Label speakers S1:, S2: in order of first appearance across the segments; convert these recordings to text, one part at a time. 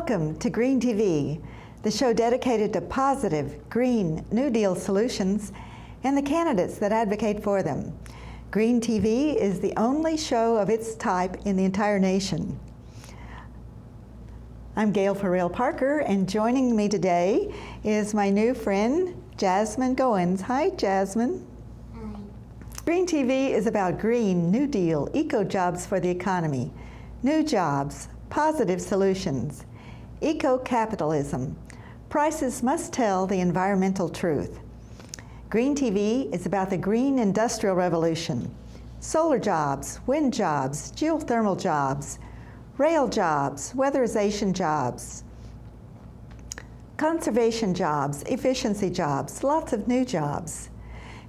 S1: Welcome to Green TV, the show dedicated to positive, green, New Deal solutions and the candidates that advocate for them. Green TV is the only show of its type in the entire nation. I'm Gail Farrell-Parker, and joining me today is my new friend, Jasmine Goins. Hi, Jasmine.
S2: Hi.
S1: Green TV is about green, New Deal, eco-jobs for the economy, new jobs, positive solutions, eco-capitalism. Prices must tell the environmental truth. Green TV is about the green industrial revolution, solar jobs, wind jobs, geothermal jobs, rail jobs, weatherization jobs, conservation jobs, efficiency jobs, lots of new jobs.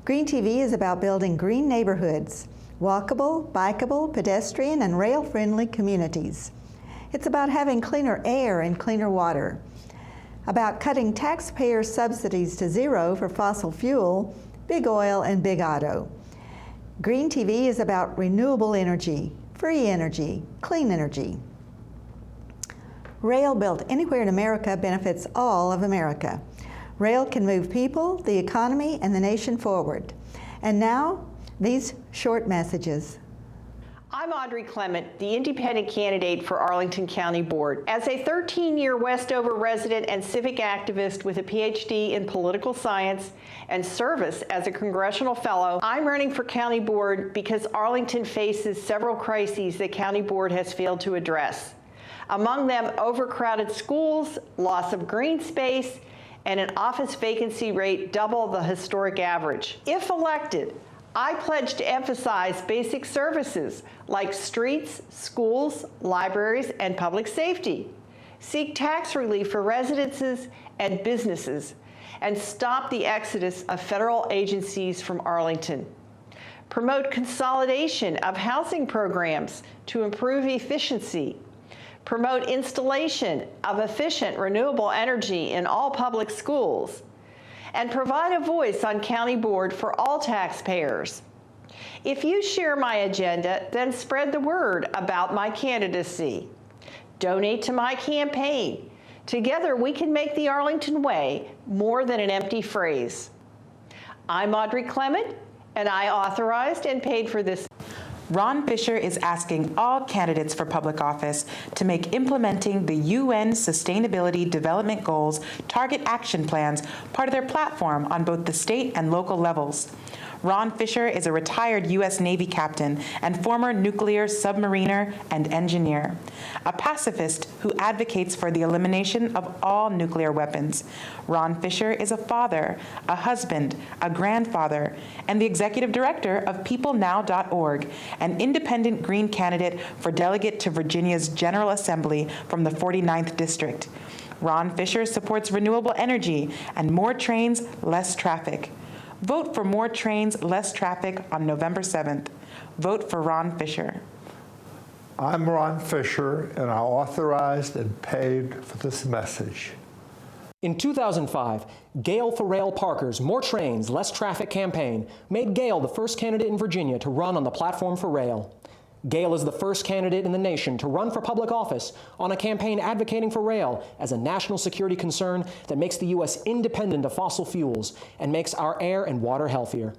S1: Green TV is about building green neighborhoods, walkable, bikeable, pedestrian, and rail-friendly communities. It's about having cleaner air and cleaner water, about cutting taxpayer subsidies to zero for fossil fuel, big oil, and big auto. Green TV is about renewable energy, free energy, clean energy. Rail built anywhere in America benefits all of America. Rail can move people, the economy, and the nation forward. And now, these short messages.
S3: I'm Audrey Clement, the independent candidate for Arlington County Board. As a 13-year Westover resident and civic activist with a PhD in political science and service as a congressional fellow, I'm running for County Board because Arlington faces several crises that County Board has failed to address. Among them, overcrowded schools, loss of green space, and an office vacancy rate double the historic average. If elected, I pledge to emphasize basic services like streets, schools, libraries, and public safety, seek tax relief for residences and businesses, and stop the exodus of federal agencies from Arlington. Promote consolidation of housing programs to improve efficiency. Promote installation of efficient renewable energy in all public schools, and provide a voice on County Board for all taxpayers. If you share my agenda, then spread the word about my candidacy. Donate to my campaign. Together we can make the Arlington way more than an empty phrase. I'm Audrey Clement, and I authorized and paid for this.
S4: Ron Fisher is asking all candidates for public office to make implementing the UN Sustainability Development Goals target action plans part of their platform on both the state and local levels. Ron Fisher is a retired U.S. Navy captain and former nuclear submariner and engineer, a pacifist who advocates for the elimination of all nuclear weapons. Ron Fisher is a father, a husband, a grandfather, and the executive director of PeopleNow.org, an independent Green candidate for delegate to Virginia's General Assembly from the 49th District. Ron Fisher supports renewable energy and more trains, less traffic. Vote for more trains, less traffic on November 7th. Vote for Ron Fisher.
S5: I'm Ron Fisher, and I authorized and paid for this message.
S6: In 2005, Gail Farrell-Parker's More Trains, Less Traffic campaign made Gail the first candidate in Virginia to run on the platform for rail. Gail is the first candidate in the nation to run for public office on a campaign advocating for rail as a national security concern that makes the U.S. independent of fossil fuels and makes our air and water healthier.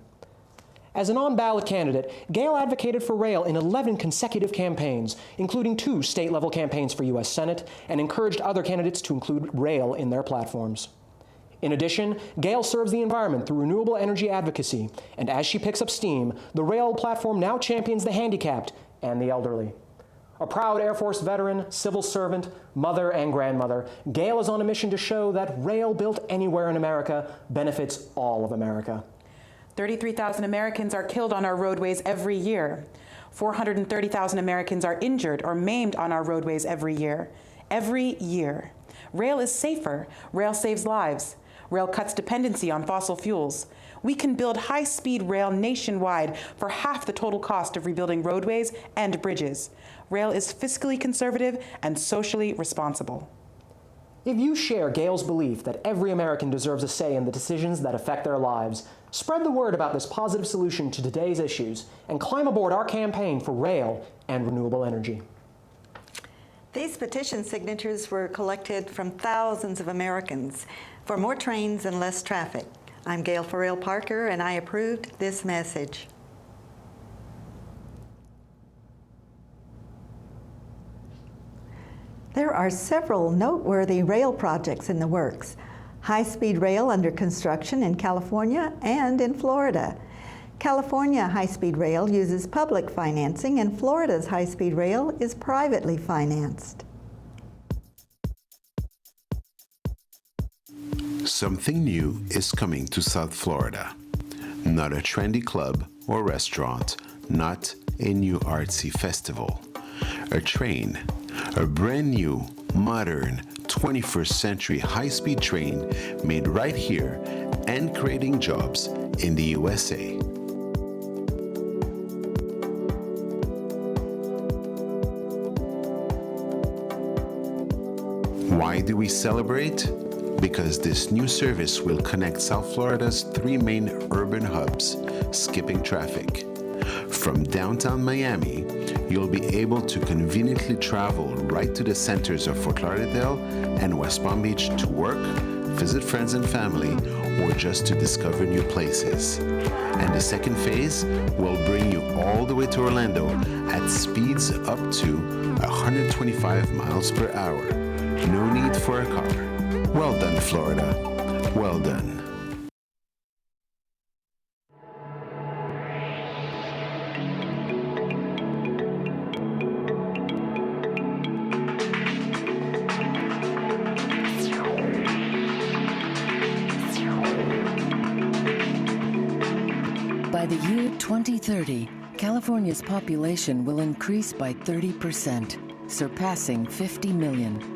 S6: As an on-ballot candidate, Gail advocated for rail in 11 consecutive campaigns, including 2 state-level campaigns for U.S. Senate, and encouraged other candidates to include rail in their platforms. In addition, Gail serves the environment through renewable energy advocacy, and as she picks up steam, the rail platform now champions the handicapped and the elderly. A proud Air Force veteran, civil servant, mother, and grandmother, Gail is on a mission to show that rail built anywhere in America benefits all of America.
S4: 33,000 Americans are killed on our roadways every year. 430,000 Americans are injured or maimed on our roadways every year. Every year. Rail is safer. Rail saves lives. Rail cuts dependency on fossil fuels. We can build high-speed rail nationwide for half the total cost of rebuilding roadways and bridges. Rail is fiscally conservative and socially responsible.
S6: If you share Gail's belief that every American deserves a say in the decisions that affect their lives, spread the word about this positive solution to today's issues and climb aboard our campaign for rail and renewable energy.
S1: These petition signatures were collected from thousands of Americans for more trains and less traffic. I'm Gail Farrell Parker, and I approved this message. There are several noteworthy rail projects in the works. High-speed rail under construction in California and in Florida. California high-speed rail uses public financing, and Florida's high-speed rail is privately financed.
S2: Something new is coming to South Florida. Not a trendy club or restaurant, not a new artsy festival. A train, a brand new, modern, 21st century high-speed train made right here and creating jobs in the USA. Why do we celebrate? Because this new service will connect South Florida's three main urban hubs, skipping traffic. From downtown Miami, you'll be able to conveniently travel right to the centers of Fort Lauderdale and West Palm Beach to work, visit friends and family, or just to discover new places. And the second phase will bring you all the way to Orlando at speeds up to 125 miles per hour. No need for a car. Well done, Florida. Well done.
S7: By the year 2030, California's population will increase by 30%, surpassing 50 million.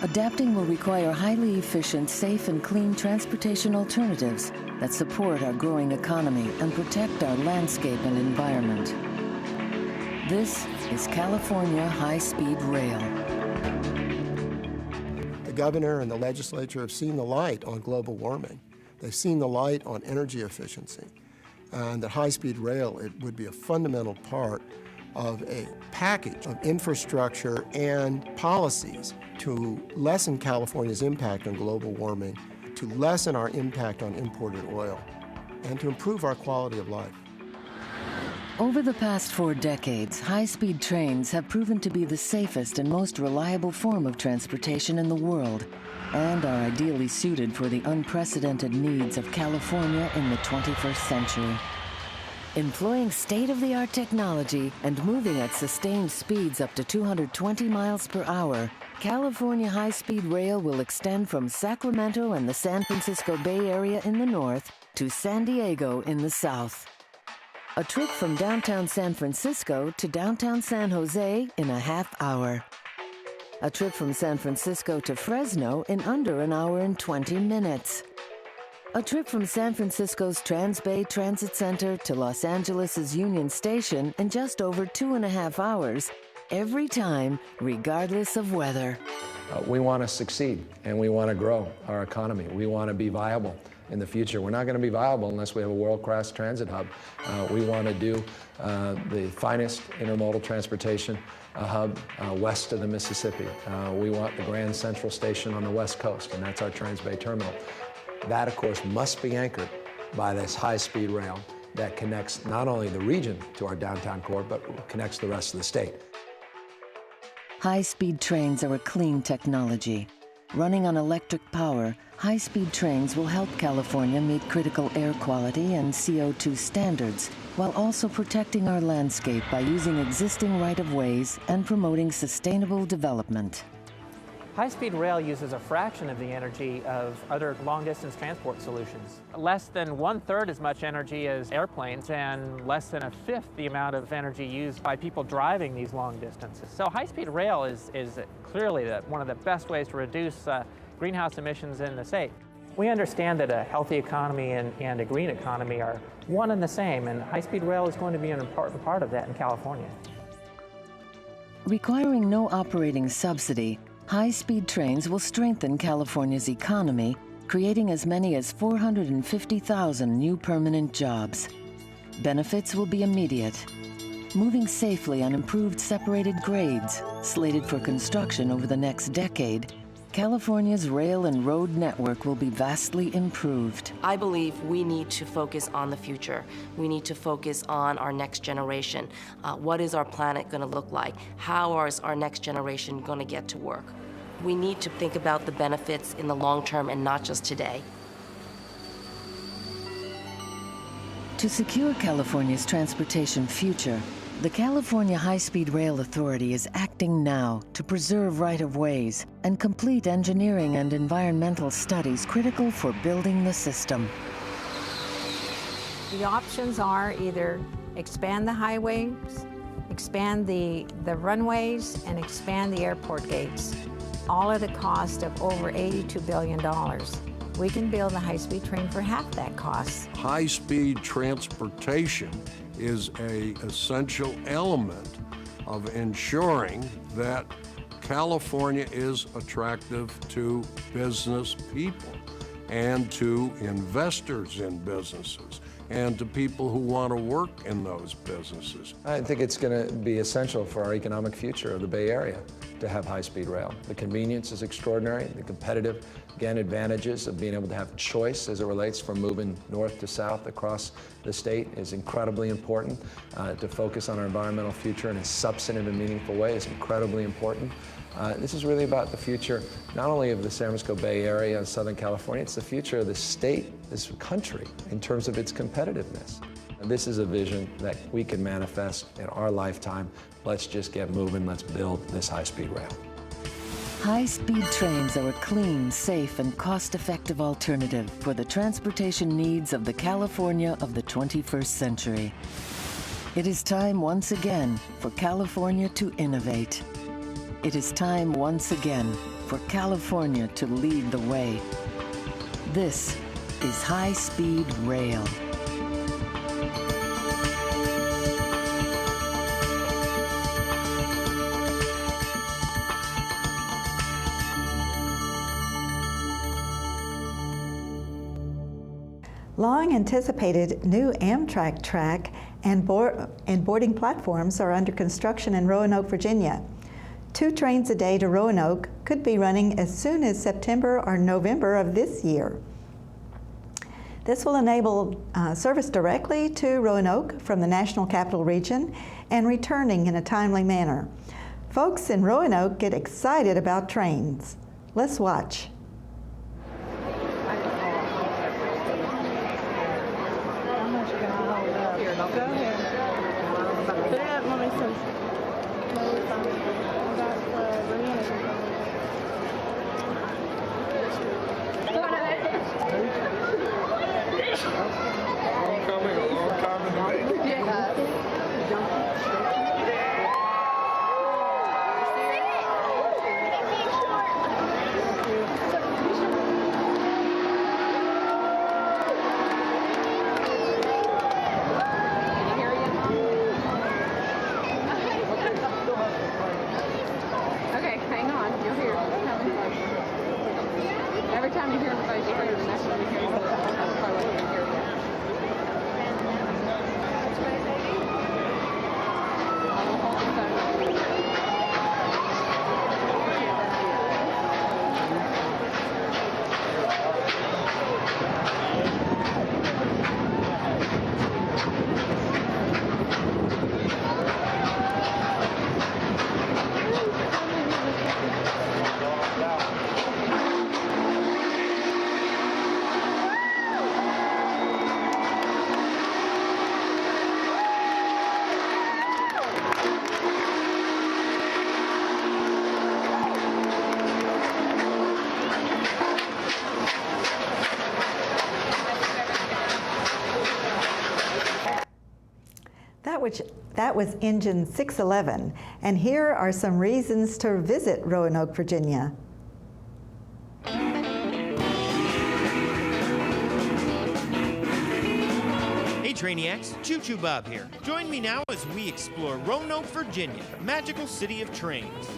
S7: Adapting will require highly efficient, safe, and clean transportation alternatives that support our growing economy and protect our landscape and environment. This is California High-Speed Rail.
S8: The governor and the legislature have seen the light on global warming. They've seen the light on energy efficiency. And that high-speed rail, it would be a fundamental part of a package of infrastructure and policies to lessen California's impact on global warming, to lessen our impact on imported oil, and to improve our quality of life.
S7: Over the past 4 decades, high-speed trains have proven to be the safest and most reliable form of transportation in the world, and are ideally suited for the unprecedented needs of California in the 21st century. Employing state-of-the-art technology and moving at sustained speeds up to 220 miles per hour, California High-Speed Rail will extend from Sacramento and the San Francisco Bay Area in the north to San Diego in the south. A trip from downtown San Francisco to downtown San Jose in a half hour. A trip from San Francisco to Fresno in under an hour and 20 minutes. A trip from San Francisco's Transbay Transit Center to Los Angeles' Union Station in just over 2.5 hours, every time, regardless of weather.
S9: We want to succeed, and we want to grow our economy. We want to be viable in the future. We're not going to be viable unless we have a world-class transit hub. We want to do the finest intermodal transportation hub west of the Mississippi. We want the Grand Central Station on the West Coast, and that's our Transbay Terminal. That, of course, must be anchored by this high-speed rail that connects not only the region to our downtown core, but connects the rest of the state.
S7: High-speed trains are a clean technology. Running on electric power, high-speed trains will help California meet critical air quality and CO2 standards, while also protecting our landscape by using existing right-of-ways and promoting sustainable development.
S10: High-speed rail uses a fraction of the energy of other long-distance transport solutions. Less than 1/3 as much energy as airplanes, and less than 1/5 the amount of energy used by people driving these long distances. So high-speed rail is clearly one of the best ways to reduce greenhouse emissions in the state. We understand that a healthy economy and a green economy are one and the same, and high-speed rail is going to be an important part of that in California.
S7: Requiring no operating subsidy, high-speed trains will strengthen California's economy, creating as many as 450,000 new permanent jobs. Benefits will be immediate. moving safely on improved separated grades, slated for construction over the next decade, California's rail and road network will be vastly improved.
S11: I believe we need to focus on the future. We need to focus on our next generation. What is our planet going to look like? How is our next generation going to get to work? We need to think about the benefits in the long term and not just today.
S7: To secure California's transportation future, the California High-Speed Rail Authority is acting now to preserve right-of-ways and complete engineering and environmental studies critical for building the system.
S12: The options are either expand the highways, expand the runways, and expand the airport gates, all at a cost of over $82 billion. We can build a high-speed train for half that cost.
S13: High-speed transportation is an essential element of ensuring that California is attractive to business people and to investors in businesses and to people who want to work in those businesses.
S9: I think it's going to be essential for our economic future of the Bay Area to have high-speed rail. The convenience is extraordinary. The competitive, again, advantages of being able to have choice as it relates from moving north to south across the state is incredibly important. To focus on our environmental future in a substantive and meaningful way is incredibly important. This is really about the future, not only of the San Francisco Bay Area and Southern California, it's the future of the state, this country, in terms of its competitiveness. And this is a vision that we can manifest in our lifetime. Let's just get moving, let's build this high-speed rail.
S7: High-speed trains are a clean, safe, and cost-effective alternative for the transportation needs of the California of the 21st century. It is time once again for California to innovate. It is time once again for California to lead the way. This is high-speed rail.
S1: Long anticipated new Amtrak track and boarding platforms are under construction in Roanoke, Virginia. 2 trains a day to Roanoke could be running as soon as September or November of this year. This will enable service directly to Roanoke from the National Capital Region and returning in a timely manner. Folks in Roanoke get excited about trains. Let's watch. That was Engine 611, and here are some reasons to visit Roanoke, Virginia.
S14: Hey Trainiacs, Choo Choo Bob here. Join me now as we explore Roanoke, Virginia, the magical city of trains.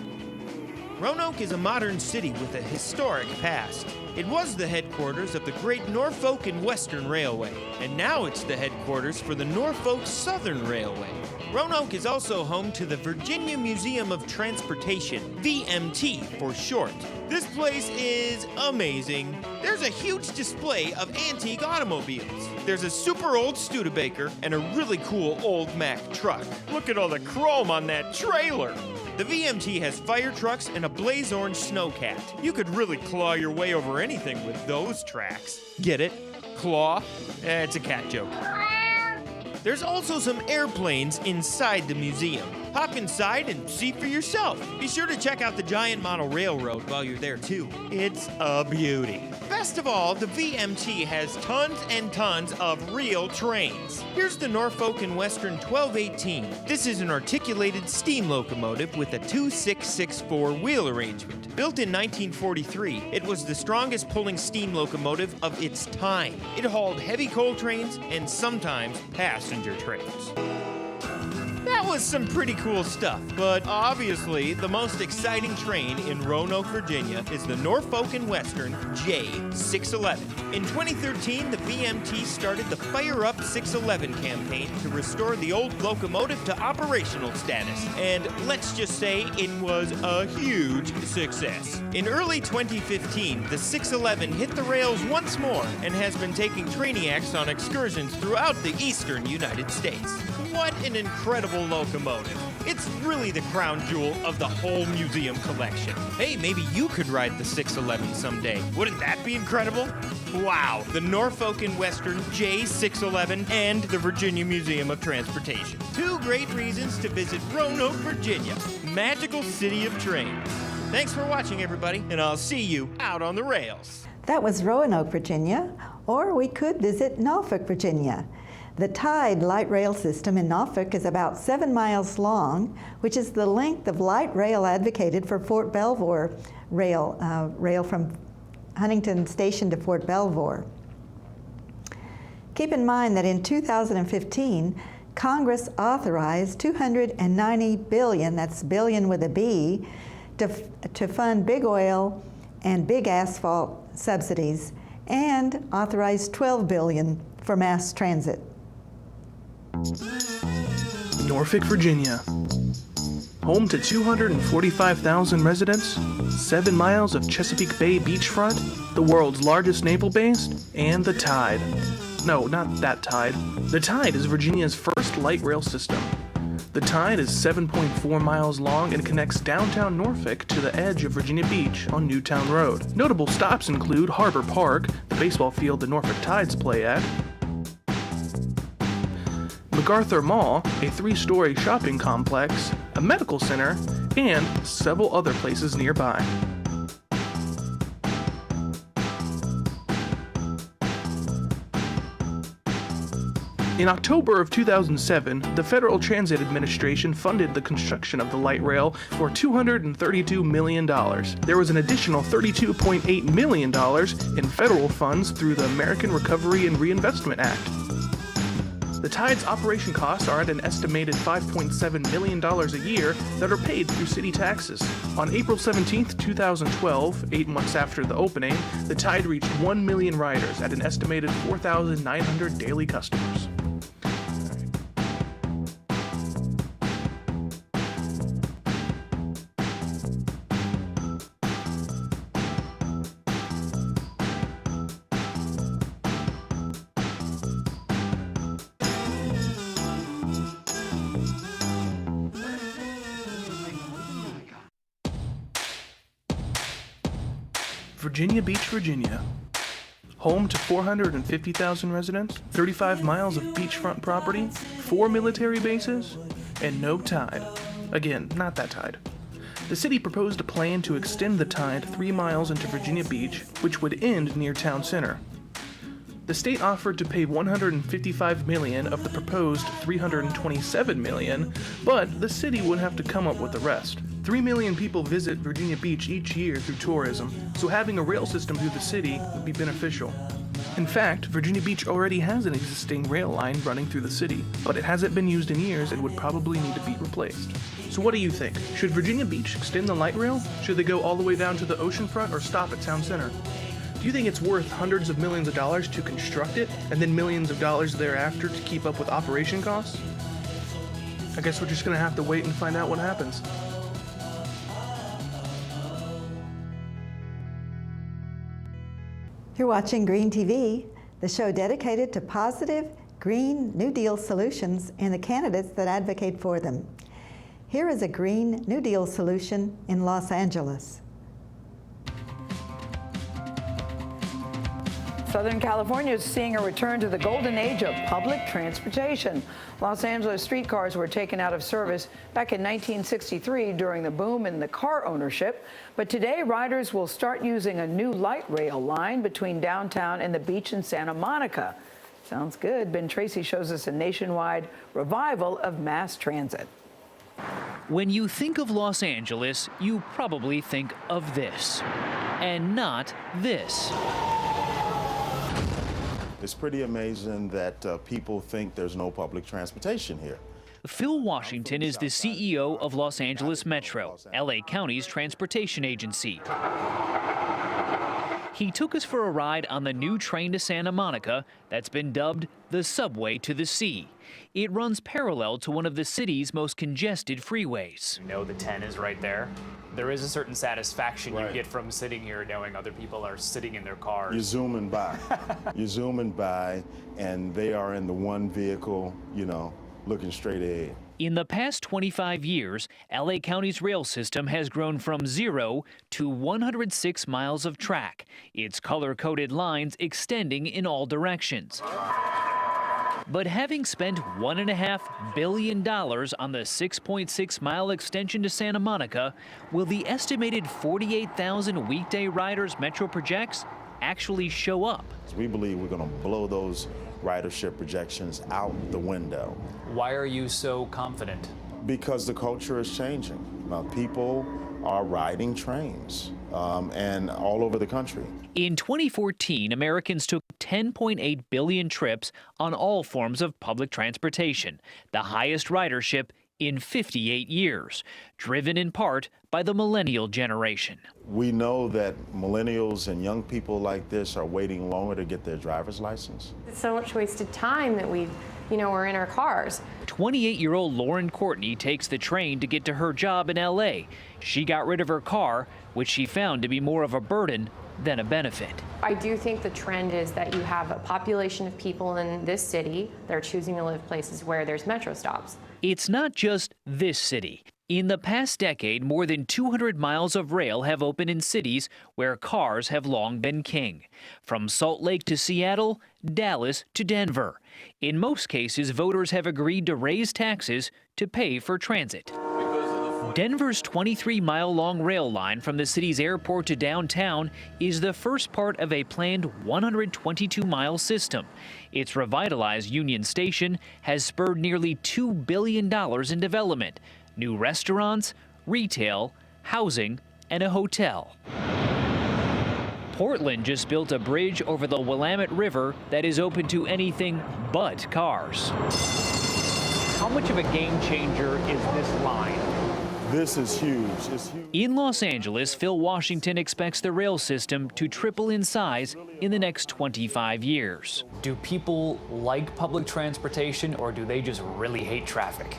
S14: Roanoke is a modern city with a historic past. It was the headquarters of the Great Norfolk and Western Railway, and now it's the headquarters for the Norfolk Southern Railway. Roanoke is also home to the Virginia Museum of Transportation, VMT for short. This place is amazing. There's a huge display of antique automobiles. There's a super old Studebaker and a really cool old Mack truck. Look at all the chrome on that trailer. The VMT has fire trucks and a blaze orange snowcat. You could really claw your way over anything with those tracks. Get it? Claw? It's a cat joke. There's also some airplanes inside the museum. Hop inside and see for yourself. Be sure to check out the giant model railroad while you're there too. It's a beauty. Best of all, the VMT has tons and tons of real trains. Here's the Norfolk and Western 1218. This is an articulated steam locomotive with a 2664 wheel arrangement. Built in 1943, it was the strongest pulling steam locomotive of its time. It hauled heavy coal trains and sometimes passenger trains. That was some pretty cool stuff, but obviously the most exciting train in Roanoke, Virginia is the Norfolk and Western J611. In 2013, the VMT started the Fire Up 611 campaign to restore the old locomotive to operational status, and let's just say it was a huge success. In early 2015, the 611 hit the rails once more and has been taking trainiacs on excursions throughout the eastern United States. What an incredible locomotive. It's really the crown jewel of the whole museum collection. Hey, maybe you could ride the 611 someday. Wouldn't that be incredible? Wow, the Norfolk and Western J611 and the Virginia Museum of Transportation. Two great reasons to visit Roanoke, Virginia, magical city of trains. Thanks for watching, everybody, and I'll see you out on the rails.
S1: That was Roanoke, Virginia, or we could visit Norfolk, Virginia. The Tide light rail system in Norfolk is about 7 miles long, which is the length of light rail advocated for Fort Belvoir rail from Huntington Station to Fort Belvoir. Keep in mind that in 2015, Congress authorized $290 billion, that's billion with a B, to fund big oil and big asphalt subsidies, and authorized $12 billion for mass transit.
S15: Norfolk, Virginia. Home to 245,000 residents, 7 miles of Chesapeake Bay beachfront, the world's largest naval base, and the Tide. No, not that Tide. The Tide is Virginia's first light rail system. The Tide is 7.4 miles long and connects downtown Norfolk to the edge of Virginia Beach on Newtown Road. Notable stops include Harbor Park, the baseball field the Norfolk Tides play at, MacArthur Mall, a 3-story shopping complex, a medical center, and several other places nearby. In October of 2007, the Federal Transit Administration funded the construction of the light rail for $232 million. There was an additional $32.8 million in federal funds through the American Recovery and Reinvestment Act. The Tide's operation costs are at an estimated $5.7 million a year that are paid through city taxes. On April 17, 2012, 8 months after the opening, the Tide reached 1 million riders at an estimated 4,900 daily customers. Virginia Beach, Virginia. Home to 450,000 residents, 35 miles of beachfront property, 4 military bases, and no Tide. Again, not that Tide. The city proposed a plan to extend the Tide 3 miles into Virginia Beach, which would end near town center. The state offered to pay $155 million of the proposed $327 million, but the city would have to come up with the rest. 3 million people visit Virginia Beach each year through tourism, so having a rail system through the city would be beneficial. In fact, Virginia Beach already has an existing rail line running through the city, but it hasn't been used in years and would probably need to be replaced. So what do you think? Should Virginia Beach extend the light rail? Should they go all the way down to the oceanfront or stop at Town Center? Do you think it's worth hundreds of millions of dollars to construct it and then millions of dollars thereafter to keep up with operation costs? I guess we're just gonna have to wait and find out what happens.
S1: You're watching Green TV, the show dedicated to positive, green New Deal solutions and the candidates that advocate for them. Here is a Green New Deal solution in Los Angeles.
S16: Southern California is seeing a return to the golden age of public transportation. Los Angeles streetcars were taken out of service back in 1963 during the boom in the car ownership. But today, riders will start using a new light rail line between downtown and the beach in Santa Monica. Sounds good. Ben Tracy shows us a nationwide revival of mass transit.
S17: When you think of Los Angeles, you probably think of this, and not this.
S18: It's pretty amazing that people think there's no public transportation here.
S17: Phil Washington is the CEO of Los Angeles Metro, LA County's transportation agency. He took us for a ride on the new train to Santa Monica that's been dubbed the subway to the sea. It runs parallel to one of the city's most congested freeways.
S19: You know the 10 is right there. There is a certain satisfaction you get from sitting here knowing other people are sitting in their cars.
S18: You're zooming by. You're zooming by, and they are in the one vehicle, you know, looking straight ahead.
S17: In the past 25 years, LA County's rail system has grown from 0 to 106 miles of track, its color-coded lines extending in all directions. But having spent $1.5 billion on the 6.6-mile extension to Santa Monica, will the estimated 48,000 weekday riders Metro projects actually show up?
S18: We believe we're going to blow those ridership projections out the window.
S19: Why are you so confident?
S18: Because the culture is changing. People are riding trains and all over the country.
S17: In 2014, Americans took 10.8 billion trips on all forms of public transportation, the highest ridership in 58 years, driven in part by the millennial generation.
S18: We know that millennials and young people like this are waiting longer to get their driver's license.
S20: It's so much wasted time that we're in our cars.
S17: 28-year-old Lauren Courtney takes the train to get to her job in LA. She got rid of her car, which she found to be more of a burden than a benefit.
S20: I do think the trend is that you have a population of people in this city that are choosing to live places where there's metro stops.
S17: It's not just this city. In the past decade, more than 200 miles of rail have opened in cities where cars have long been king. From Salt Lake to Seattle, Dallas to Denver. In most cases, voters have agreed to raise taxes to pay for transit. Denver's 23-mile-long rail line from the city's airport to downtown is the first part of a planned 122-mile system. Its revitalized Union Station has spurred nearly $2 billion in development, new restaurants, retail, housing, and a hotel. Portland just built a bridge over the Willamette River that is open to anything but cars.
S19: How much of a game changer is this line?
S18: This is huge. It's huge.
S17: In Los Angeles, Phil Washington expects the rail system to triple in size in the next 25 years.
S19: Do people like public transportation, or do they just really hate traffic?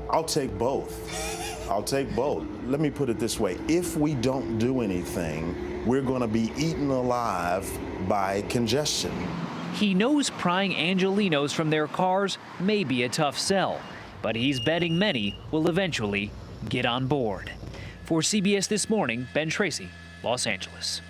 S18: I'll take both. I'll take both. Let me put it this way. If we don't do anything, we're going to be eaten alive by congestion.
S17: He knows prying Angelinos from their cars may be a tough sell, but he's betting many will eventually get on board. For CBS This Morning, Ben Tracy, Los Angeles.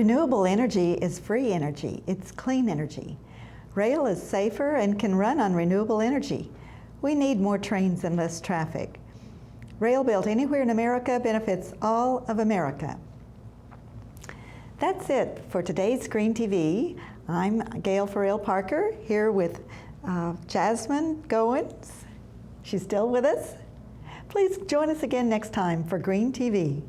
S1: Renewable energy is free energy. It's clean energy. Rail is safer and can run on renewable energy. We need more trains and less traffic. Rail built anywhere in America benefits all of America. That's it for today's Green TV. I'm Gail Farrell-Parker here with Jasmine Goins. She's still with us. Please join us again next time for Green TV.